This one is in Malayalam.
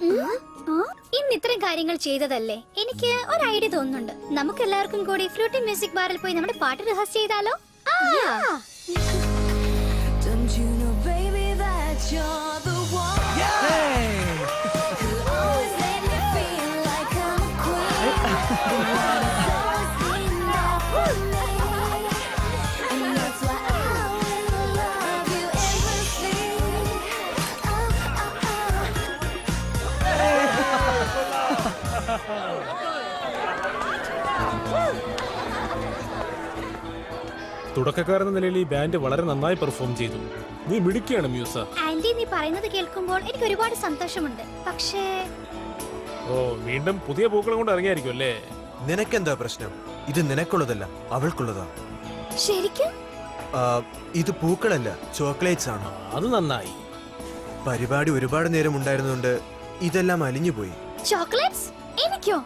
ഇന്ന് ഇത്രയും കാര്യങ്ങൾ ചെയ്തതല്ലേ, എനിക്ക് ഒരു ഐഡിയ തോന്നുന്നുണ്ട്. നമുക്ക് എല്ലാവർക്കും കൂടി ഫ്ലൂട്ടി മ്യൂസിക് ബാറിൽ പോയി നമ്മുടെ പാട്ട് റിഹേഴ്സ് ചെയ്താലോ? തുടക്കക്കാരെന്ന നിലയിൽ ഈ ബാൻഡ് വളരെ നന്നായി പെർഫോം ചെയ്തു. നീ മിടുക്കിയാണ് മ്യൂസ. ആന്റി, നീ പറയുന്നത് കേൾക്കുമ്പോൾ എനിക്ക് ഒരുപാട് സന്തോഷമുണ്ട്. പക്ഷേ വീണ്ടും പുതിയ പൂക്കളും കൊണ്ട് ഇറങ്ങിയായിരിക്കും അല്ലേ? നിനക്കെന്താ പ്രശ്നം? ഇത് നിനക്കുള്ളതല്ല, അവൾക്കുള്ളതാ. ശരിക്കും? ഇത് പൂക്കളല്ല, ചോക്ലേറ്റ്സ് ആണ്. അത് നന്നായി. പരിപാടി ഒരുപാട് നേരം ഉണ്ടായിരുന്നുകൊണ്ട് ഇതെല്ലാം അലിഞ്ഞുപോയി. ചോക്ലേറ്റ്സ്? എനിക്കോ?